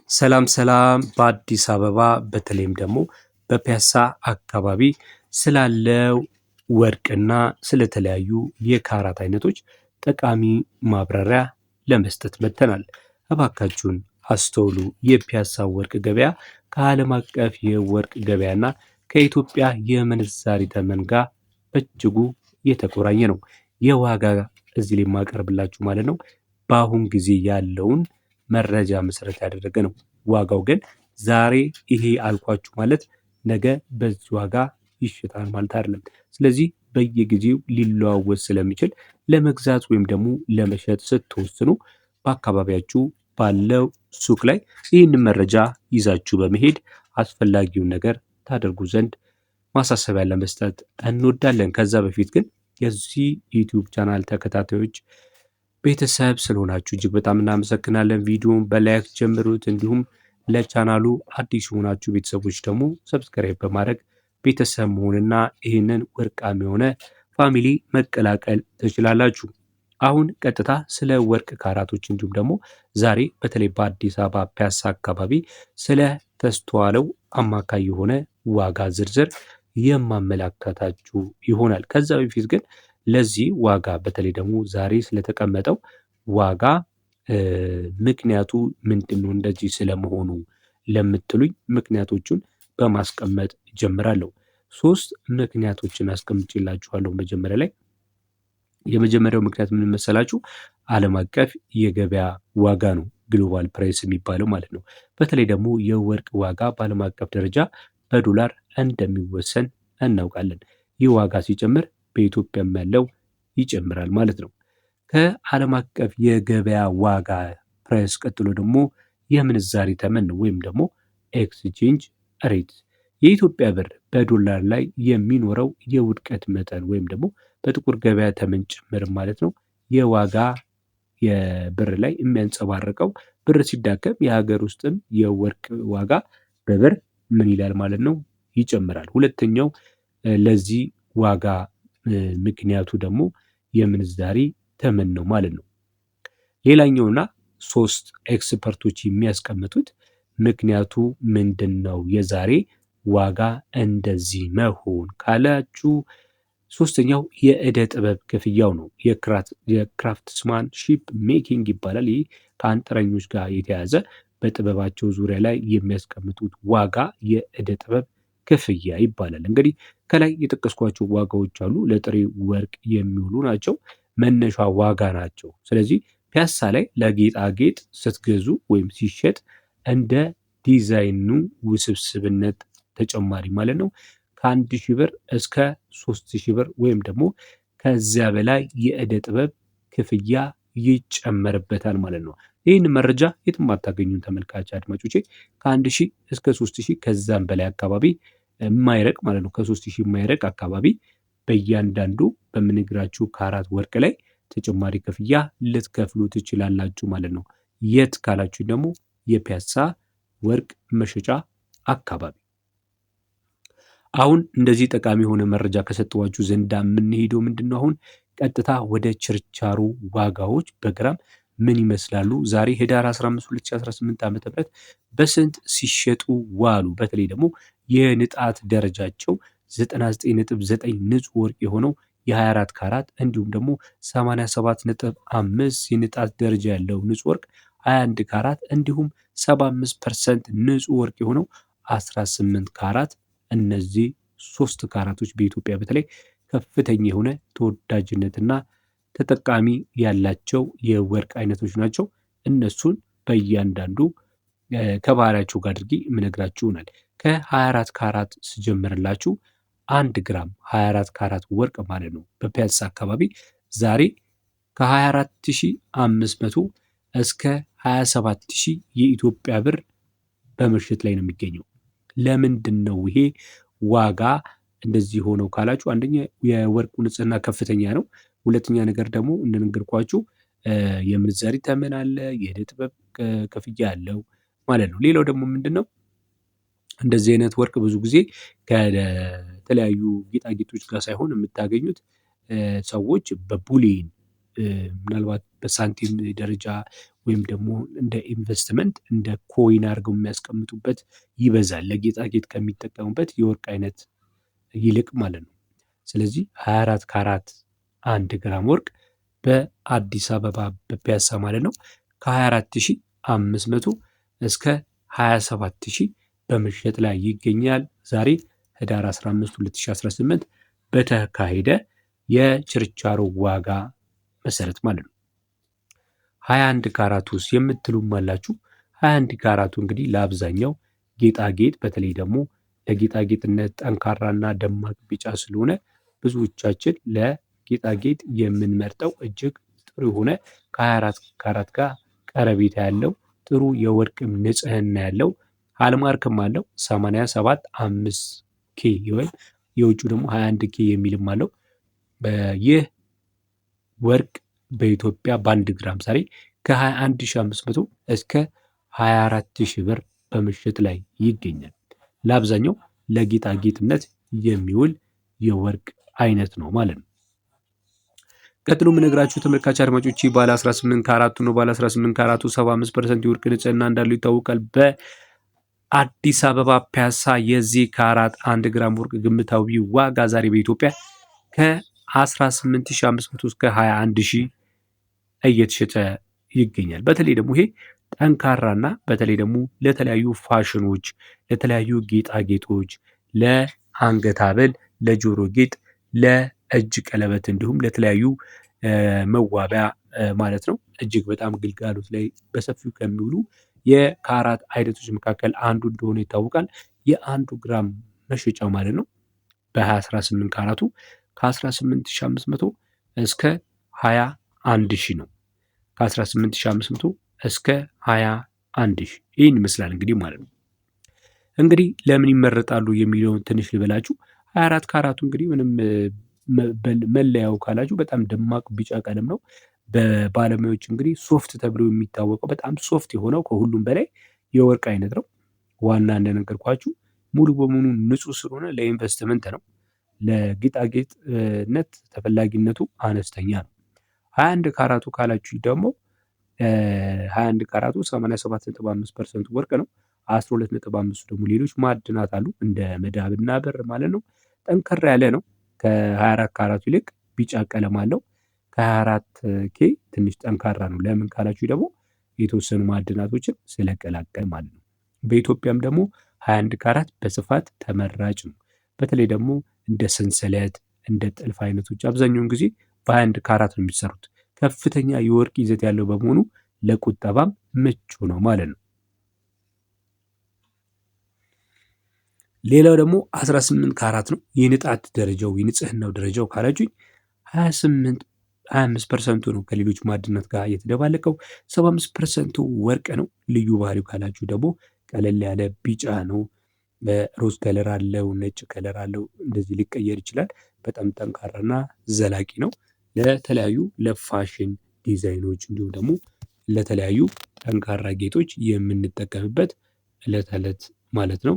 ሰላም ሰላም በአዲስ አበባ በተለይም ደግሞ በፒያሳ አካባቢ ስላለው ወርቅና ስለተለያዩ የካራት አይነቶች ጠቃሚ ማብራሪያ ለመስጠት መጥተናል። እባካችሁን አስተውሉ። የፒያሳ ወርቅ ገበያ ከዓለም አቀፍ የወርቅ ገበያና ከኢትዮጵያ የምንዛሪ ተመን ጋር በእጅጉ የተቆራኘ ነው። የዋጋ እዚህ ላይ የማቀርብላችሁ ማለት ነው በአሁን ጊዜ ያለውን መረጃ መሰረት ያደረገ ነው። ዋጋው ግን ዛሬ ይሄ አልኳችሁ ማለት ነገ በዚህ ዋጋ ይሸጣል ማለት አይደለም። ስለዚህ በየጊዜው ሊለዋወጥ ስለሚችል ለመግዛት ወይም ደግሞ ለመሸጥ ስትወስኑ በአካባቢያችሁ ባለው ሱቅ ላይ ይህንን መረጃ ይዛችሁ በመሄድ አስፈላጊውን ነገር ታደርጉ ዘንድ ማሳሰቢያ ለመስጠት እንወዳለን። ከዛ በፊት ግን የዚህ ዩቲዩብ ቻናል ተከታታዮች ቤተሰብ ስለሆናችሁ እጅግ በጣም እናመሰግናለን። ቪዲዮውን በላይክ ጀምሩት። እንዲሁም ለቻናሉ አዲስ የሆናችሁ ቤተሰቦች ደግሞ ሰብስክራይብ በማድረግ ቤተሰብ መሆንና ይህንን ወርቃሚ የሆነ ፋሚሊ መቀላቀል ትችላላችሁ። አሁን ቀጥታ ስለ ወርቅ ካራቶች እንዲሁም ደግሞ ዛሬ በተለይ በአዲስ አበባ ፒያሳ አካባቢ ስለ ተስተዋለው አማካይ የሆነ ዋጋ ዝርዝር የማመላከታችሁ ይሆናል። ከዛ በፊት ግን ለዚህ ዋጋ በተለይ ደግሞ ዛሬ ስለተቀመጠው ዋጋ ምክንያቱ ምንድነው እንደዚህ ስለመሆኑ ለምትሉኝ ምክንያቶቹን በማስቀመጥ ጀምራለሁ። 3 ምክንያቶችን አስቀምጬላችኋለሁ። መጀመሪያ ላይ የመጀመሪያው ምክንያት ምን መሰላችሁ? ዓለም አቀፍ የገበያ ዋጋ ነው፣ ግሎባል ፕራይስ የሚባለው ማለት ነው። በተለይ ደግሞ የወርቅ ዋጋ በዓለም አቀፍ ደረጃ በዶላር እንደሚወሰን እናውቃለን። ይህ ዋጋ ሲጨምር በኢትዮጵያም ያለው ይጨምራል ማለት ነው። ከዓለም አቀፍ የገበያ ዋጋ ፕራይስ ቀጥሎ ደግሞ የምንዛሪ ተመን ወይም ደግሞ ኤክስቼንጅ ሬት፣ የኢትዮጵያ ብር በዶላር ላይ የሚኖረው የውድቀት መጠን ወይም ደግሞ በጥቁር ገበያ ተመን ጭምር ማለት ነው። የዋጋ የብር ላይ የሚያንጸባርቀው ብር ሲዳከም የሀገር ውስጥም የወርቅ ዋጋ በብር ምን ይላል ማለት ነው? ይጨምራል። ሁለተኛው ለዚህ ዋጋ ምክንያቱ ደግሞ የምንዛሪ ተመን ነው ማለት ነው። ሌላኛውና 3 ኤክስፐርቶች የሚያስቀምጡት ምክንያቱ ምንድነው የዛሬ ዋጋ እንደዚህ መሆን ካላችሁ፣ ሶስተኛው የእደ ጥበብ ክፍያው ነው። የክራፍትስማን ሺፕ ሜኪንግ ይባላል። ይህ ከአንጥረኞች ጋር የተያዘ በጥበባቸው ዙሪያ ላይ የሚያስቀምጡት ዋጋ የእደ ጥበብ ክፍያ ይባላል። እንግዲህ ከላይ የጠቀስኳቸው ዋጋዎች አሉ፣ ለጥሬ ወርቅ የሚውሉ ናቸው፣ መነሻ ዋጋ ናቸው። ስለዚህ ፒያሳ ላይ ለጌጣጌጥ ስትገዙ ወይም ሲሸጥ እንደ ዲዛይኑ ውስብስብነት ተጨማሪ ማለት ነው ከ1000 ብር እስከ 3000 ብር ወይም ደግሞ ከዚያ በላይ የእደ ጥበብ ክፍያ ይጨመርበታል ማለት ነው። ይህን መረጃ የትም አታገኙን ተመልካች አድማጮቼ። ከ1000 እስከ 3000 ከዛም በላይ አካባቢ የማይረቅ ማለት ነው፣ ከ3000 የማይረቅ አካባቢ በእያንዳንዱ በምንግራችሁ ካራት ወርቅ ላይ ተጨማሪ ክፍያ ልትከፍሉ ትችላላችሁ ማለት ነው። የት ካላችሁ ደግሞ የፒያሳ ወርቅ መሸጫ አካባቢ። አሁን እንደዚህ ጠቃሚ የሆነ መረጃ ከሰጠዋችሁ ዘንዳ የምንሄደው ምንድነው? አሁን ቀጥታ ወደ ችርቻሩ ዋጋዎች በግራም ምን ይመስላሉ፣ ዛሬ ህዳር 15 2018 ዓ.ም በስንት ሲሸጡ ዋሉ። በተለይ ደግሞ የንጣት ደረጃቸው 99.9 ንጹህ ወርቅ የሆነው የ24 ካራት እንዲሁም ደግሞ 87.5 የንጣት ደረጃ ያለው ንጹህ ወርቅ 21 ካራት እንዲሁም 75% ንጹህ ወርቅ የሆነው 18 ካራት። እነዚህ 3 ካራቶች በኢትዮጵያ በተለይ ከፍተኛ የሆነ ተወዳጅነትና ተጠቃሚ ያላቸው የወርቅ አይነቶች ናቸው። እነሱን በእያንዳንዱ ከባህሪያቸው ጋር አድርጌ የምነግራችሁ ይሆናል። ከ24 ካራት ስጀምርላችሁ 1 ግራም 24 ካራት ወርቅ ማለት ነው በፒያሳ አካባቢ ዛሬ ከ24500 እስከ 27000 የኢትዮጵያ ብር በምሽት ላይ ነው የሚገኘው። ለምንድን ነው ይሄ ዋጋ እንደዚህ ሆነው ካላችሁ፣ አንደኛ የወርቁ ንጽህና ከፍተኛ ነው። ሁለተኛ ነገር ደግሞ እንደነገርኳችሁ የምንዛሪ ተመን አለ፣ የእደ ጥበብ ክፍያ አለው ማለት ነው። ሌላው ደግሞ ምንድነው እንደዚህ አይነት ወርቅ ብዙ ጊዜ ከተለያዩ ጌጣጌጦች ጋር ሳይሆን የምታገኙት ሰዎች በቡሌን ምናልባት በሳንቲም ደረጃ ወይም ደግሞ እንደ ኢንቨስትመንት እንደ ኮይን አድርገው የሚያስቀምጡበት ይበዛል ለጌጣጌጥ ከሚጠቀሙበት የወርቅ አይነት ይልቅ ማለት ነው። ስለዚህ 24 ካራት 1 ግራም ወርቅ በአዲስ አበባ በፒያሳ ማለት ነው ከ24500 እስከ 27000 በመሸጥ ላይ ይገኛል። ዛሬ ህዳር 15 2018 በተካሄደ የችርቻሮ ዋጋ መሰረት ማለት ነው። 21 ካራቱ ውስጥ የምትሉም አላችሁ። 21 ካራቱ እንግዲህ ለአብዛኛው ጌጣጌጥ በተለይ ደግሞ ለጌጣጌጥነት ጠንካራና ደማቅ ቢጫ ስለሆነ ብዙዎቻችን ለጌጣጌጥ የምንመርጠው እጅግ ጥሩ የሆነ ከ24 ካራት ጋር ቀረቤታ ያለው ጥሩ የወርቅም ንጽህና ያለው ሃልማርክም አለው 87.5 ኬ ወይም የውጭ ደግሞ 21 ኬ የሚልም አለው። ይህ ወርቅ በኢትዮጵያ በ1 ግራም ዛሬ ከ21500 እስከ 24000 ብር በምሽት ላይ ይገኛል። ለአብዛኛው ለጌጣጌጥነት የሚውል የወርቅ አይነት ነው ማለት ነው። ቀጥሎ የምነግራችሁ ተመልካች አድማጮች ባለ 18 ካራቱ ነው። ባለ 18 ካራቱ 75% የወርቅ ንጽህና እንዳለው ይታወቃል። በአዲስ አበባ ፒያሳ የዚህ ካራት 1 ግራም ወርቅ ግምታዊ ዋጋ ዛሬ በኢትዮጵያ ከ18500 እስከ 21000 እየተሸጠ ይገኛል። በተለይ ደግሞ ይሄ ጠንካራና በተለይ ደግሞ ለተለያዩ ፋሽኖች፣ ለተለያዩ ጌጣጌጦች፣ ለአንገት ሐብል፣ ለጆሮ ጌጥ፣ ለእጅ ቀለበት እንዲሁም ለተለያዩ መዋቢያ ማለት ነው እጅግ በጣም ግልጋሎት ላይ በሰፊው ከሚውሉ የካራት አይነቶች መካከል አንዱ እንደሆነ ይታወቃል። የ1 ግራም መሸጫ ማለት ነው በ2018 ካራቱ ከ18500 እስከ 21000 ነው። ከ18500 እስከ 21000 ይህን ይመስላል እንግዲህ ማለት ነው። እንግዲህ ለምን ይመረጣሉ የሚለውን ትንሽ ልበላችሁ። 24 ካራቱ እንግዲህ ምንም መለያው ካላችሁ በጣም ደማቅ ቢጫ ቀለም ነው። በባለሙያዎች እንግዲህ ሶፍት ተብሎ የሚታወቀው በጣም ሶፍት የሆነው ከሁሉም በላይ የወርቅ አይነት ነው። ዋና እንደነገርኳችሁ ሙሉ በሙሉ ንጹህ ስለሆነ ለኢንቨስትመንት ነው። ለጌጣጌጥነት ተፈላጊነቱ አነስተኛ ነው። 21 ካራቱ ካላችሁ ደግሞ 21 ካራቱ 87.5% ወርቅ ነው። 12.5 ደግሞ ሌሎች ማዕድናት አሉ እንደ መዳብና ብር ማለት ነው። ጠንከር ያለ ነው። ከ24 ካራቱ ይልቅ ቢጫ ቀለም አለው። ከ24 ኬ ትንሽ ጠንካራ ነው። ለምን ካላችሁ ደግሞ የተወሰኑ ማዕድናቶችን ስለቀላቀል ማለት ነው። በኢትዮጵያም ደግሞ 21 ካራት በስፋት ተመራጭ ነው። በተለይ ደግሞ እንደ ሰንሰለት እንደ ጥልፍ አይነቶች አብዛኛውን ጊዜ በ21 ካራት ነው የሚሰሩት። ከፍተኛ የወርቅ ይዘት ያለው በመሆኑ ለቁጠባም ምቹ ነው ማለት ነው። ሌላው ደግሞ 18 ካራት ነው። የንጣት ደረጃው የንጽህናው ደረጃው ካላችሁኝ 25% ነው ከሌሎች ማዕድናት ጋር የተደባለቀው። 75% ወርቅ ነው። ልዩ ባህሪው ካላችሁ ደግሞ ቀለል ያለ ቢጫ ነው። ሮዝ ከለር አለው፣ ነጭ ከለር አለው። እንደዚህ ሊቀየር ይችላል። በጣም ጠንካራና ዘላቂ ነው። ለተለያዩ ለፋሽን ዲዛይኖች እንዲሁም ደግሞ ለተለያዩ ጠንካራ ጌጦች የምንጠቀምበት ዕለት ዕለት ማለት ነው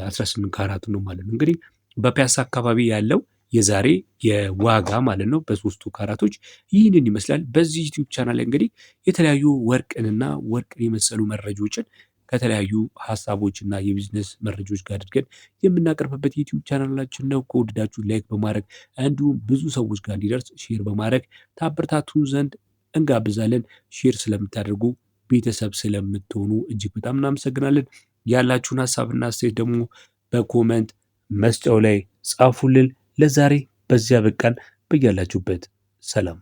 18 ካራቱ ነው ማለት ነው። እንግዲህ በፒያሳ አካባቢ ያለው የዛሬ የዋጋ ማለት ነው በሶስቱ ካራቶች ይህንን ይመስላል። በዚህ ዩቲዩብ ቻናል ላይ እንግዲህ የተለያዩ ወርቅንና ወርቅን የመሰሉ መረጃዎችን ከተለያዩ ሀሳቦችና የቢዝነስ መረጃዎች ጋር አድርገን የምናቀርብበት ዩቲዩብ ቻናላችን ነው። ከወደዳችሁ ላይክ በማድረግ እንዲሁም ብዙ ሰዎች ጋር እንዲደርስ ሼር በማድረግ ታበረታቱን ዘንድ እንጋብዛለን። ሼር ስለምታደርጉ ቤተሰብ ስለምትሆኑ እጅግ በጣም እናመሰግናለን። ያላችሁን ሀሳብና አስተያየት ደግሞ በኮመንት መስጫው ላይ ጻፉልን። ለዛሬ በዚያ በቃን። በያላችሁበት ሰላም